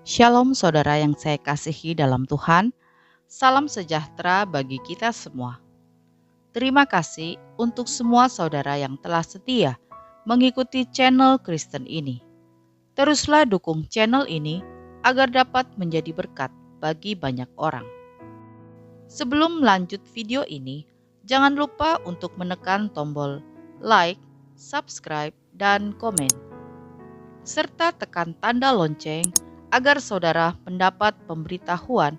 Shalom saudara yang saya kasihi dalam Tuhan, salam sejahtera bagi kita semua. Terima kasih untuk semua saudara yang telah setia mengikuti channel Kristen ini. Teruslah dukung channel ini agar dapat menjadi berkat bagi banyak orang. Sebelum lanjut video ini, jangan lupa untuk menekan tombol like, subscribe, dan komen, serta tekan tanda lonceng agar saudara mendapat pemberitahuan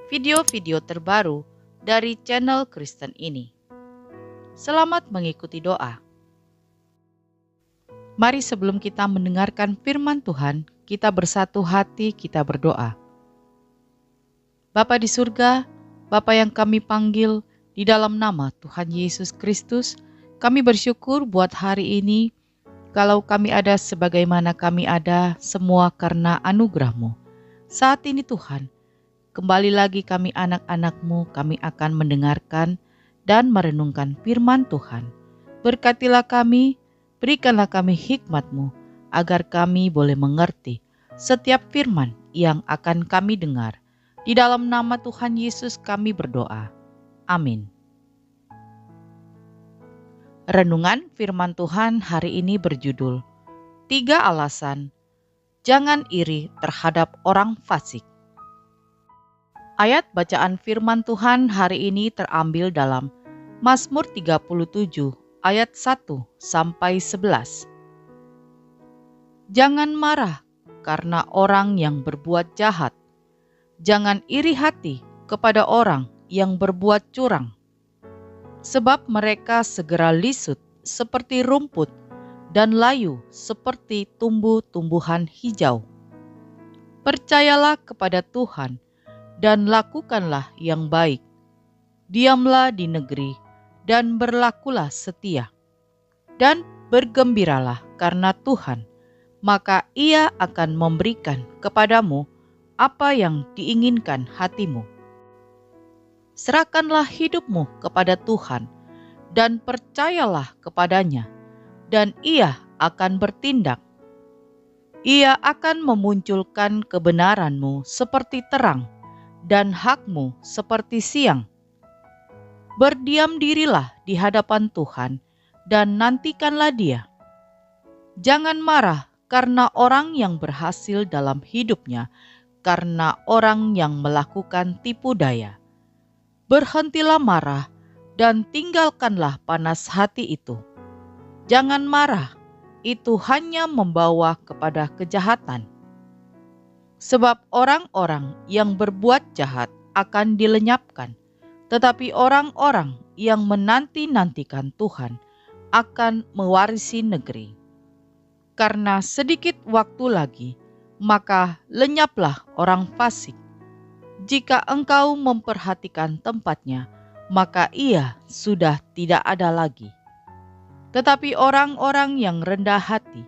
video-video terbaru dari channel Kristen ini. Selamat mengikuti doa. Mari sebelum kita mendengarkan firman Tuhan, kita bersatu hati, kita berdoa. Bapa di surga, Bapa yang kami panggil di dalam nama Tuhan Yesus Kristus, kami bersyukur buat hari ini. Kalau kami ada sebagaimana kami ada, semua karena anugerah-Mu. Saat ini Tuhan, kembali lagi kami anak-anak-Mu, kami akan mendengarkan dan merenungkan firman Tuhan. Berkatilah kami, berikanlah kami hikmat-Mu, agar kami boleh mengerti setiap firman yang akan kami dengar. Di dalam nama Tuhan Yesus kami berdoa. Amin. Renungan firman Tuhan hari ini berjudul 3 alasan jangan iri terhadap orang fasik. Ayat bacaan firman Tuhan hari ini terambil dalam Mazmur 37 ayat 1 sampai 11. Jangan marah karena orang yang berbuat jahat. Jangan iri hati kepada orang yang berbuat curang. Sebab mereka segera lisut seperti rumput dan layu seperti tumbuh-tumbuhan hijau. Percayalah kepada Tuhan dan lakukanlah yang baik. Diamlah di negeri dan berlakulah setia. Dan bergembiralah karena Tuhan, maka Ia akan memberikan kepadamu apa yang diinginkan hatimu. Serahkanlah hidupmu kepada Tuhan dan percayalah kepadanya, dan Ia akan bertindak. Ia akan memunculkan kebenaranmu seperti terang dan hakmu seperti siang. Berdiam dirilah di hadapan Tuhan dan nantikanlah Dia. Jangan marah karena orang yang berhasil dalam hidupnya, karena orang yang melakukan tipu daya. Berhentilah marah dan tinggalkanlah panas hati itu. Jangan marah, itu hanya membawa kepada kejahatan. Sebab orang-orang yang berbuat jahat akan dilenyapkan, tetapi orang-orang yang menanti-nantikan Tuhan akan mewarisi negeri. Karena sedikit waktu lagi, maka lenyaplah orang fasik. Jika engkau memperhatikan tempatnya, maka ia sudah tidak ada lagi. Tetapi orang-orang yang rendah hati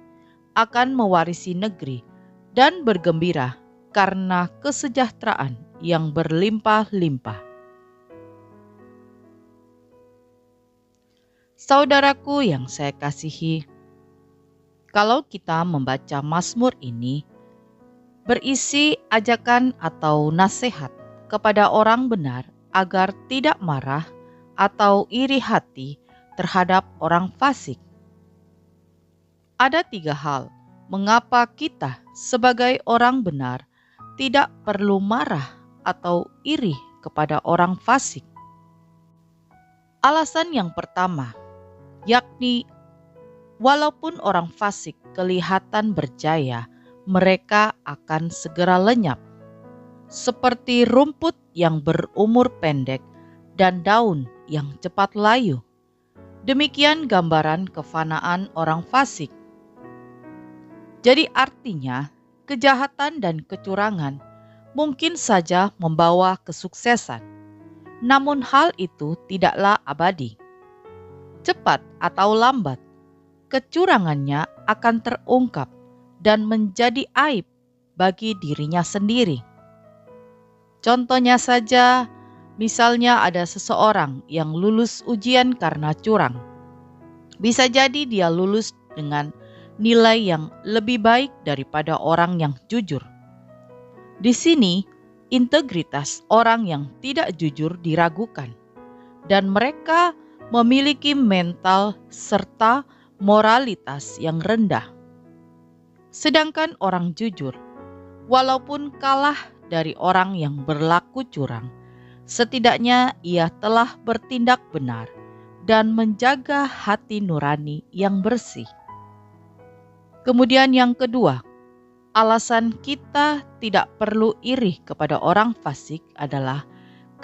akan mewarisi negeri dan bergembira karena kesejahteraan yang berlimpah-limpah. Saudaraku yang saya kasihi, kalau kita membaca Mazmur ini, berisi ajakan atau nasihat kepada orang benar agar tidak marah atau iri hati terhadap orang fasik. Ada 3 hal mengapa kita sebagai orang benar tidak perlu marah atau iri kepada orang fasik. Alasan yang pertama, yakni walaupun orang fasik kelihatan berjaya, mereka akan segera lenyap, seperti rumput yang berumur pendek dan daun yang cepat layu. Demikian gambaran kefanaan orang fasik. Jadi artinya, kejahatan dan kecurangan mungkin saja membawa kesuksesan, namun hal itu tidaklah abadi. Cepat atau lambat, kecurangannya akan terungkap dan menjadi aib bagi dirinya sendiri. Contohnya saja, misalnya ada seseorang yang lulus ujian karena curang. Bisa jadi dia lulus dengan nilai yang lebih baik daripada orang yang jujur. Di sini, integritas orang yang tidak jujur diragukan, dan mereka memiliki mental serta moralitas yang rendah. Sedangkan orang jujur, walaupun kalah dari orang yang berlaku curang, setidaknya ia telah bertindak benar dan menjaga hati nurani yang bersih. Kemudian yang kedua, alasan kita tidak perlu iri kepada orang fasik adalah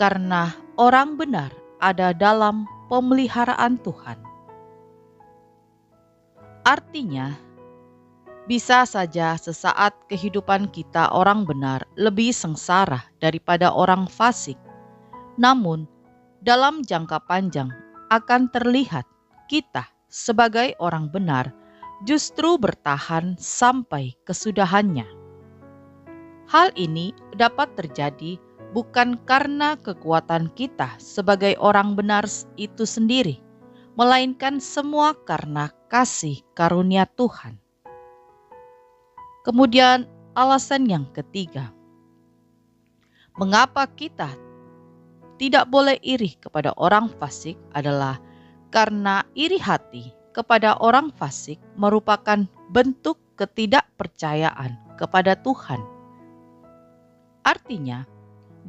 karena orang benar ada dalam pemeliharaan Tuhan. Artinya, bisa saja sesaat kehidupan kita orang benar lebih sengsara daripada orang fasik. Namun, dalam jangka panjang akan terlihat kita sebagai orang benar justru bertahan sampai kesudahannya. Hal ini dapat terjadi bukan karena kekuatan kita sebagai orang benar itu sendiri, melainkan semua karena kasih karunia Tuhan. Kemudian alasan yang ketiga, mengapa kita tidak boleh iri kepada orang fasik adalah karena iri hati kepada orang fasik merupakan bentuk ketidakpercayaan kepada Tuhan. Artinya,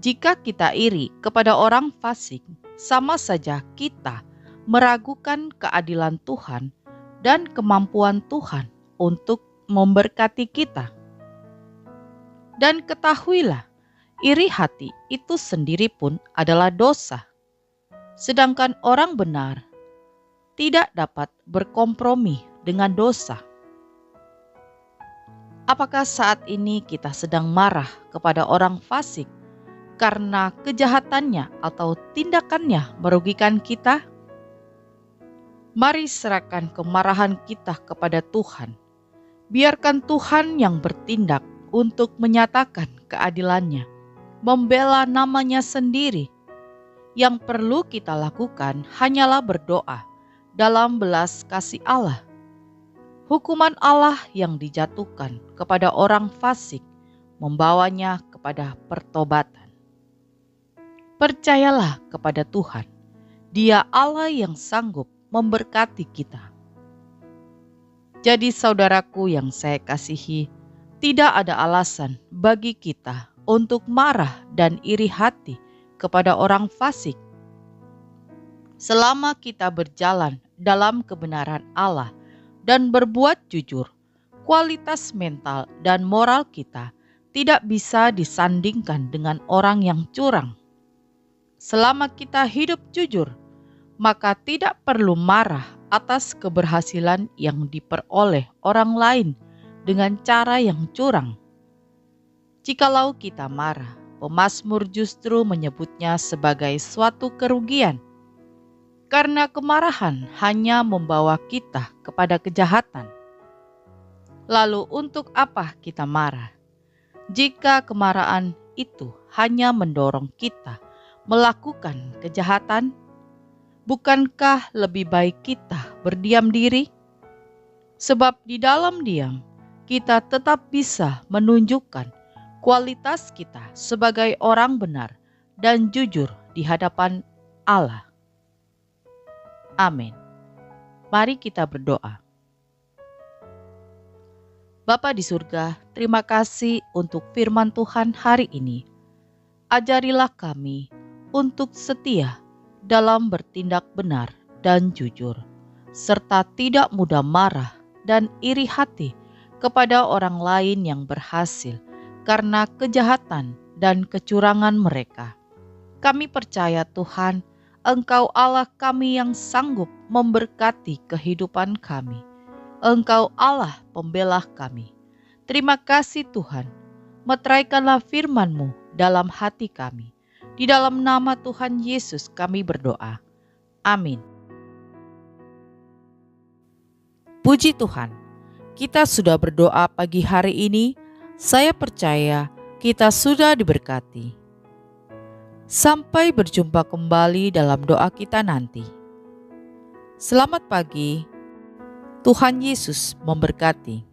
jika kita iri kepada orang fasik, sama saja kita meragukan keadilan Tuhan dan kemampuan Tuhan untuk memberkati kita. Dan ketahuilah, iri hati itu sendiri pun adalah dosa. Sedangkan orang benar tidak dapat berkompromi dengan dosa. Apakah saat ini kita sedang marah kepada orang fasik karena kejahatannya atau tindakannya merugikan kita? Mari serahkan kemarahan kita kepada Tuhan. Biarkan Tuhan yang bertindak untuk menyatakan keadilannya, membela namanya sendiri. Yang perlu kita lakukan hanyalah berdoa dalam belas kasih Allah. Hukuman Allah yang dijatuhkan kepada orang fasik membawanya kepada pertobatan. Percayalah kepada Tuhan, Dia Allah yang sanggup memberkati kita. Jadi saudaraku yang saya kasihi, tidak ada alasan bagi kita untuk marah dan iri hati kepada orang fasik. Selama kita berjalan dalam kebenaran Allah dan berbuat jujur, kualitas mental dan moral kita tidak bisa disandingkan dengan orang yang curang. Selama kita hidup jujur, maka tidak perlu marah atas keberhasilan yang diperoleh orang lain dengan cara yang curang. Jikalau kita marah, pemazmur justru menyebutnya sebagai suatu kerugian, karena kemarahan hanya membawa kita kepada kejahatan. Lalu untuk apa kita marah? Jika kemarahan itu hanya mendorong kita melakukan kejahatan, bukankah lebih baik kita berdiam diri? Sebab di dalam diam, kita tetap bisa menunjukkan kualitas kita sebagai orang benar dan jujur di hadapan Allah. Amin. Mari kita berdoa. Bapa di surga, terima kasih untuk firman Tuhan hari ini. Ajarilah kami untuk setia dalam bertindak benar dan jujur, serta tidak mudah marah dan iri hati kepada orang lain yang berhasil karena kejahatan dan kecurangan mereka. Kami percaya Tuhan, Engkau Allah kami yang sanggup memberkati kehidupan kami. Engkau Allah pembela kami. Terima kasih Tuhan, meteraikanlah firman-Mu dalam hati kami. Di dalam nama Tuhan Yesus kami berdoa. Amin. Puji Tuhan, kita sudah berdoa pagi hari ini. Saya percaya kita sudah diberkati. Sampai berjumpa kembali dalam doa kita nanti. Selamat pagi, Tuhan Yesus memberkati.